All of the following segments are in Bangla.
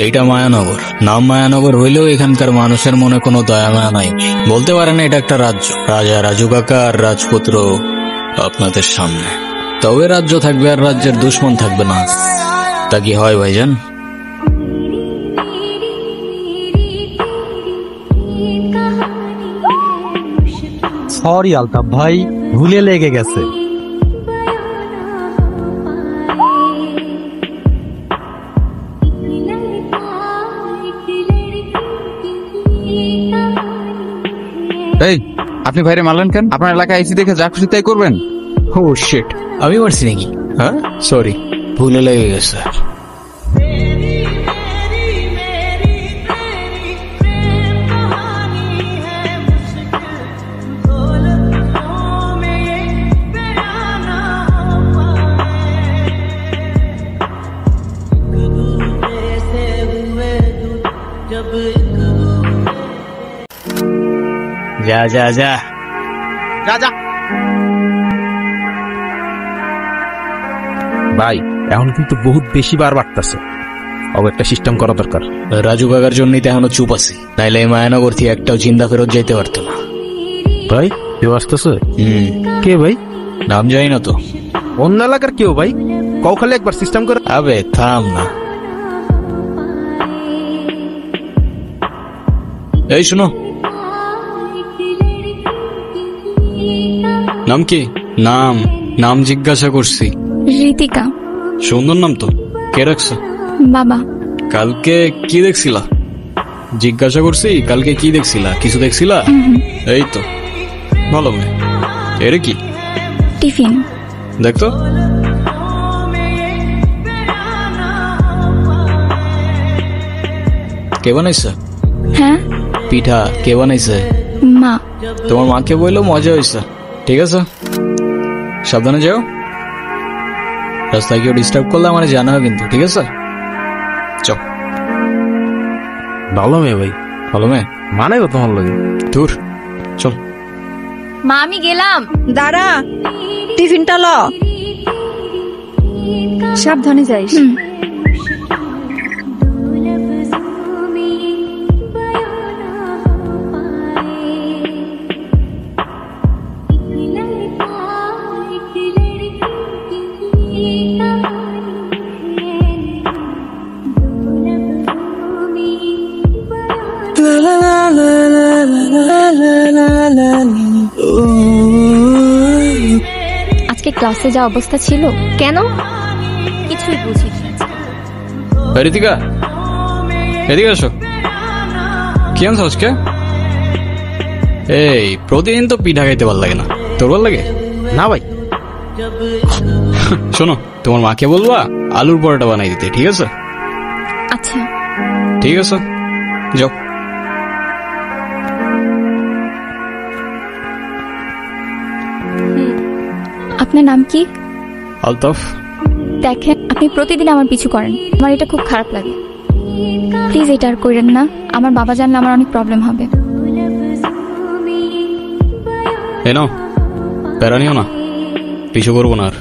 এইটা মায়ানগর। নাম মায়ানগর হইলেও এখানকার মানুষের মনে কোনো দয়া মায়া নাই। বলতে পারেন এটা একটা রাজ্য। রাজা রাজু কাকা আর রাজপুত্র আপনাদের সামনে। তবে রাজ্য থাকবে আর রাজ্যের দুশ্মন থাকবে না। তা কি হয় ভাইজান? সরি আলতাফ ভাই, ভুলে লেগে গেছে। এই, আপনি ভাইরে মারলেন কেন? আপনার এলাকায় আইসি দেখে যা খুশি তাই করবেন? ও শিট, আমি মারছি নাকি? হ্যাঁ সরি, ভুলে লেগে গেছে। যা যা যা যা যা। ভাই এখন কিন্তু বহুত বেশি বার বাড়তেছে, একটা সিস্টেম করা দরকার। রাজু কাকার জন্যই তো এখনো চুপ আছি, নাইলে এই মায়ানগর থেকে একটাও চিন্তা ফেরত যাইতে পারতো না। ভাই কেউ আসতেছে? কে ভাই? নাম জানি না তো। অন্য এলাকার কেউ ভাই? কও খালি একবার সিস্টেম করে। আবে থাম না। এই শুনো, নাম কি? নাম নাম জিজ্ঞাসা করছি। ঋতিকা। সুন্দর নাম তো, কে রাখছে? বাবা। কালকে কি দেখছিলা? জিজ্ঞাসা করছি কালকে কি দেখছিলা? কিছু দেখছিলা? এই তো ভালো মেয়ে। এর কি? টিফিন। দেখতো কে বানাইছে? হ্যাঁ পিঠা কে বানাইছে? মা। তোমার মাকে বললো মজা হয়েছে। ঠিক আছে, সাবধানে যাও। রাস্তায় কেউ ডিস্টার্ব করলে আমার জানাও কিন্তু, ঠিক আছে? চল। ভালো মেয়ে ভাই, ভালো মেয়ে মানে কত ভালো লাগে। দূর চল। মা আমি গেলাম। দাঁড়া, টিফিনটা ল। সাবধানে যাইস। আজকে ক্লাসে যা অবস্থা ছিল। কেন? কিছুই বুঝিনি। ঋতিকা এদিকে আসো। কি আনছো আজকে? এই প্রতিদিন তো পিঠা খাইতে ভালো লাগে না, তোর ভালো লাগে? না ভাই। শোনো, তোমার মাকে বলবা আলুর পরোটা বানাই দিতে, ঠিক আছে? আচ্ছা ঠিক আছে, যাও। আপনার নাম কি? আলতাফ। দেখেন, আপনি প্রতিদিন আমার পিছু করেন, আমার এটা খুব খারাপ লাগে। প্লিজ এটা আর করেন না, আমার বাবা জানলে আমার অনেক প্রবলেম হবে। নাও, প্যারা নিও না, পিছু করবো না আর।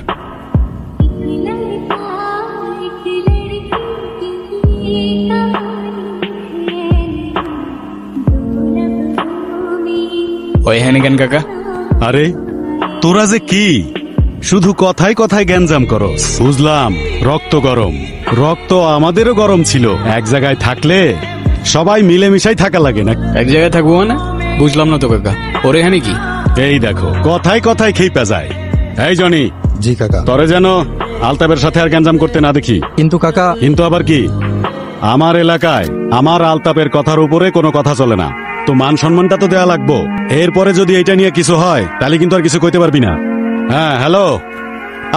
ওই হ্যানিকেন কাকা। আরে তোরা যে কি শুধু কথায় কথায় গ্যাঞ্জাম করস? বুঝলাম রক্ত গরম। রক্ত আমাদেরও গরম ছিল। এক জায়গায় থাকলে সবাই মিলেমিশাই থাকা লাগে না। এক জায়গায় থাকবো মানে? বুঝলাম না তো কাকা, ওরে হ্যানি কি? এই দেখো কথায় কথায় খেপে যায়। এই জনি। জি কাকা। তরে যেন আলতাপের সাথে আর গ্যাঞ্জাম করতে না দেখি। কিন্তু কাকা। কিন্তু আবার কি? আমার এলাকায় আমার আলতাপের কথার উপরে কোনো কথা চলে না। তো মান সম্মানটা তো দেয়া লাগবো। এরপরে যদি এটা নিয়ে কিছু হয় তাহলে কিন্তু আর কিছু কইতে পারবি না। হ্যাঁ হ্যালো,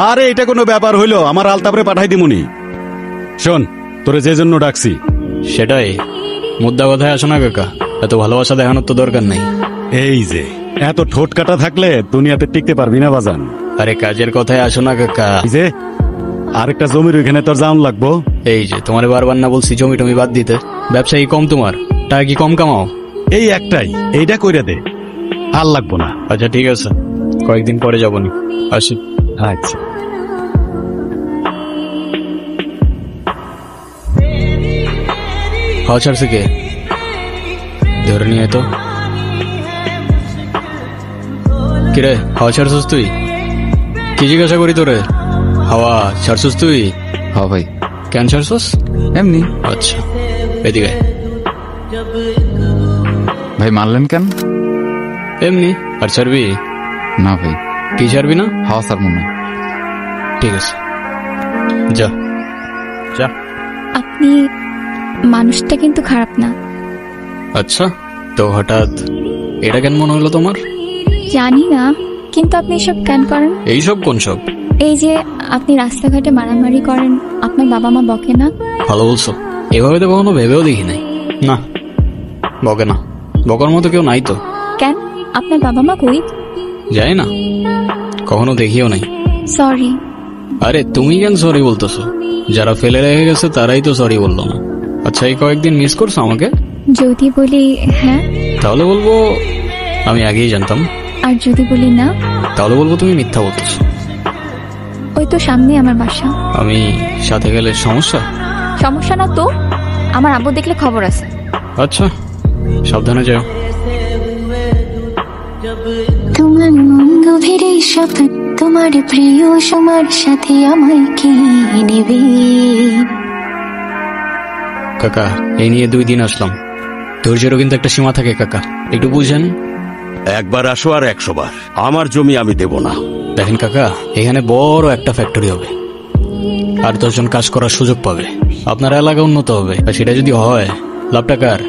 আরে এটা কোনো ব্যাপার হইলো? আমার আলতাপরে পাঠাই দিমুনি। শোন, তোরে যে জন্য ডাকছি। সেটাই, মুদ্রা কথায় আসো না কাকা, এত ভালোবাসা দেখানোর তো দরকার নাই। এই যে এত ঠোঁট কাটা থাকলে দুনিয়াতে টিকতে পারবি না বাজান। আরে কাজের কথায় আসো না কাকা। এই যে আরেকটা জমির ওইখানে তোর জাউন লাগবো। এই যে তোমার বারবার না বলছি জমি টমি বাদ দিতে? ব্যবসায়ী কম তোমার, টাকা কি কম কামাও? এই একটাই, এইটা কইরা দে, আর লাগবো না। আচ্ছা ঠিক আছে, কয়েকদিন পরে যাবনি, আসি। আচ্ছা। হাওয়া ছাড়ছে কে? ধরে নিয়ে তো। কিরে হাওয়া ছাড়ছিস তুই? কি জিজ্ঞাসা করি তোরে? হাওয়া ছাড়ছিস তুই? হ্যাঁ ভাই, কেন ছাড়ছিস? এমনি। আচ্ছা এদিকে আয়। ভাই মারলেন কেন? এমনি। আর ছাড়বি? না ভাই। কি ছাড়বি না? হাওয়া স্যার মনে। ঠিক আছে যা যা। আপনি মানুষটা কিন্তু খারাপ না। আচ্ছা তো হঠাৎ এটা কেন মনে হলো তোমার? জানি না, কিন্তু আপনি এসব কেন করেন? এইসব কোন সব? এই যে আপনি রাস্তাঘাটে মারামারি করেন, আপনার বাবা মা বকে না? ভালো বলছো, এভাবে তো কখনো ভেবেও দেখি নাই। না বকে না, বকার মতো কেউ নাই তো। কেন? আপনার বাবা মা কই? যাই না, কখনো দেখিও নাই। সরি। আরে তুমি কেন সরি বলতেছো? যারা ফেলে রেখে গেছে তারাই তো সরি বললো না। আচ্ছা এই কয়েকদিন মিস করছো আমাকে? যদি বলি হ্যাঁ, তাহলে বলবো আমি আগেই জানতাম। আর যদি বলি না, তাহলে বলবো তুমি মিথ্যা বলতেছো। ওই তো সামনে আমার বাসা। আমি সাথে গেলে সমস্যা? সমস্যা না তো, আমার আব্বু দেখলে খবর আছে। আচ্ছা সাবধানে যাও। তোমার মন গভীরে স্বপ্ন, তোমার প্রিয় সমার সাথে আমায় কি নেবে? কাকা এই নিয়ে 2 দিন আসলাম, ধৈর্যেরও কিন্তু একটা সীমা থাকে কাকা, একটু বুঝেন। একবার আসো আর 100 বার। আমার জমি আমি দেব না। দেখেন কাকা, এখানে বড় একটা ফ্যাক্টরি হবে, আর 10 জন কাজ করার সুযোগ পাবে, আপনার এলাকা উন্নত হবে। আর সেটা যদি হয় লাভটা কার?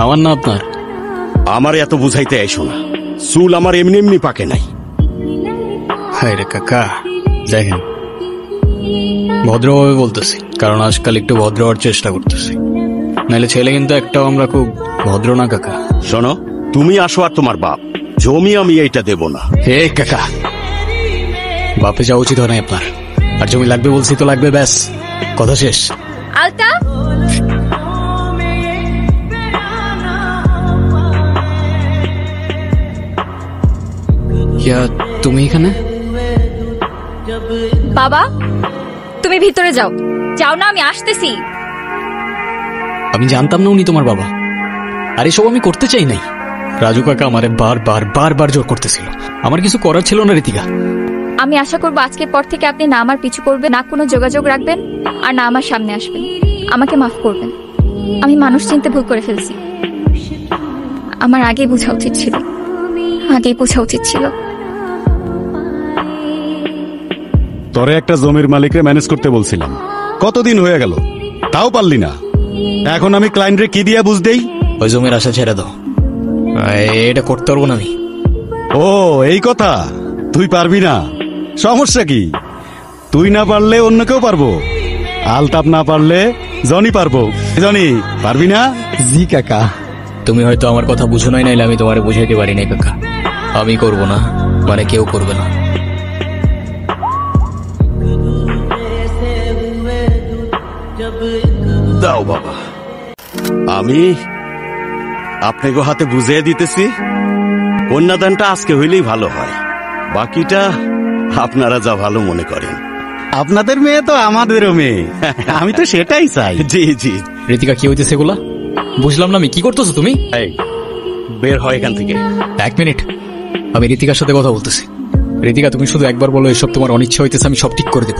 আমার না আপনার? আমার এত বুঝাইতে আইসো না, চুল আমার এমনি এমনি পাকে নাই। হায় রে কাকা, দেখেন ভদ্রভাবে বলতেছি, কারণ আজকাল একটু ভদ্র হওয়ার চেষ্টা করতেছি, নাহলে ছেলে কিন্তু একটাও আমরা খুব ভদ্র না কাকা। শোনো, তুমি আসো আর তোমার বাপ, জমি আমি এইটা দেব না। হে কাকা, বাপে যাওয়া উচিত হয় না আপনার। আর জমি লাগবে বলছি তো লাগবে, ব্যাস কথা শেষ। আলতা, ইয়া তুমি এখানে? বাবা তুমি ভিতরে যাও। যাও না, আমি আসতেছি। আমি জানতাম না উনি তোমার বাবা, আর এসব আমি করতে চাই নাই। রাজু কাকা আমারে বারবার জোর করতেছিল, আমার কিছু করার ছিল না ঋতিকা। আমি আশা করবো আজকের পর থেকে আপনি না আমার পিছু করবেন, না কোনো যোগাযোগ রাখবেন, আর না আমার সামনে আসবেন। আমাকে মাফ করবেন, আমি মানুষ চিনতে ভুল করে ফেলছি। আমার আগেই বোঝা উচিত ছিল, আগেই বোঝা উচিত ছিল। তোরে একটা জমির মালিকরে ম্যানেজ করতে বলছিলাম, কতদিন হয়ে গেল, তাও পারলি না। এখন আমি ক্লায়েন্টরে কি দিয়া বুঝ দেই? ওই জমির আশা ছেড়ে দাও, এটা করতে পারবো না আমি। ও এই কথা, তুই পারবি না? সমস্যা কি? তুই না পারলে অন্য কেউ পারবো। আলতাপ না পারলে জনি পারবো। জনি পারবি না? জি কাকা। তুমি হয়তো আমার কথা বুঝো নাই, নাইলে আমি তোমারে বুঝাইতে পারি না কাকা। আমি করব না মানে কেউ করবে না। দাও বাবা, আমি আপনাকে হাতে বুঝিয়ে দিতেছি। কন্যাদানটা আজকে হইলেই ভালো হয়, বাকিটা আপনারা যা ভালো মনে করেন। আপনাদের মেয়ে তো আমাদেরও মেয়ে, আমি তো সেটাই চাই। জি জি। ঋতিকা কি হইতেছে এগুলা? বুঝলাম না আমি, কি করতেছো তুমি? এই বের হয় এখান থেকে। 1 মিনিট, আমি ঋতিকার সাথে কথা বলতেছি। ঋতিকা তুমি শুধু একবার বলো এসব তোমার অনিচ্ছা হইতেছে, আমি সব ঠিক করে দেব।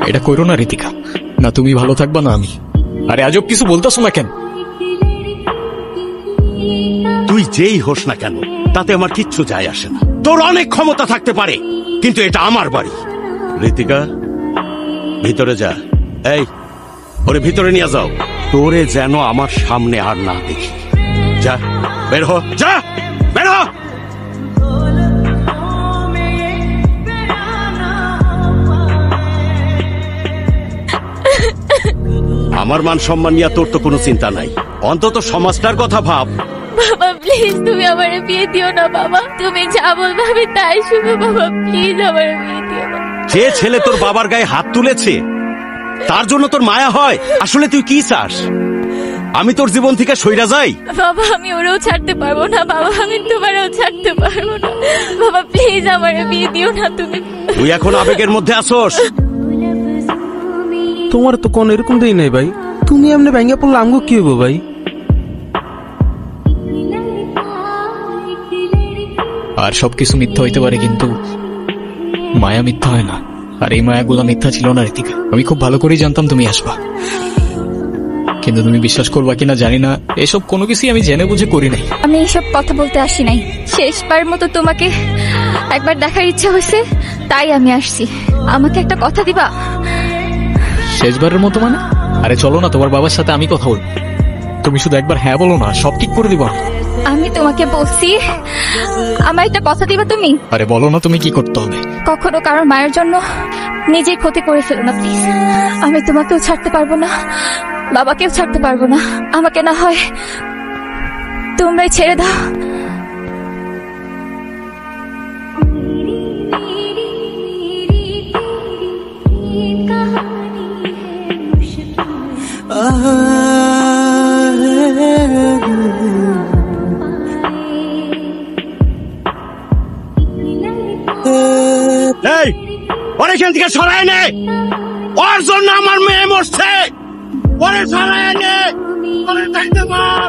এটা করো না ঋতিকা, না তুমি ভালো থাকবা না আমি। আরে আজব কিছু বলতেছো না কেন? তুই যেই হোস না কেন তাতে আমার কিচ্ছু যায় আসে না। তোর অনেক ক্ষমতা থাকতে পারে, কিন্তু এটা আমার বাড়ি। ঋতিকা ভিতরে যা। এই ওরে ভিতরে নিয়ে যাও, তোরে যেন আমার সামনে আর না দেখি। যা বের হ, যা বের হ। আমার মান সম্মান নিয়ে তোর তো কোনো চিন্তা নাই, অন্তত সমাজটার কথা ভাব। বাবা প্লিজ তুমি আমারে বিয়ে দিও না বাবা, তুমি যা বলবে আমি তাই শুনবো বাবা, প্লিজ আমারে বিয়ে দিও না। যে ছেলে তোর বাবার গায়ে হাত তুলেছে তার জন্য তোর মায়া হয়? আসলে তুই কি চাস? আমি তোর জীবন থেকে সইরা যাই? বাবা আমি ওরেও ছাড়তে পারবো না বাবা, আমি তোমারও ছাড়তে পারবো না বাবা, প্লিজ আমারে বিয়ে দিও না তুমি। তুই এখন আবেগের মধ্যে আসোস। তোমার তো কোন এরকম দেই নাই ভাই, তুমি এমনি ভেঙে পড়লে আমগো কি হইব ভাই? আর সবকিছু মিথ্যা হইতে পারে, কিন্তু মায়া মিথ্যা হয় না। আর এই মায়াগুলো মিথ্যা ছিল না ঋতিকা। আমি খুব ভালো করেই জানতাম তুমি আসবা, কিন্তু তুমি বিশ্বাস করবা কিনা জানি না, এসব কোনো কিছুই আমি জেনে বুঝে করি নাই। আমি এসব কথা বলতে আসি নাই, শেষবার মতো তোমাকে একবার দেখার ইচ্ছা হয়েছে, তাই আমি আসছি। আমাকে একটা কথা দিবা? শেষবারের মতো মানে? আরে চলো না, তোমার বাবার সাথে আমি কথা বলবো। তুমি শুধু একবার হ্যাঁ বলো না, সব ঠিক করে দিবা। আমি তোমাকে বলছি, আমার একটা কথা দিবা তুমি? আরে বলো না, তুমি কি করতে হবে? কখনো কারোর মায়ের জন্য নিজের ক্ষতি করে ফেলো না প্লিজ। আমি তোমাকেও ছাড়তে পারবো না, বাবাকেও ছাড়তে পারবো না। আমাকে না হয় তোমরাই ছেড়ে দাও। এই ওরে এখান থেকে সরায় নে, ওর জন্য আমার মেয়ে মরছে। ওরে সরায় নে, ওরে যাইতে পার।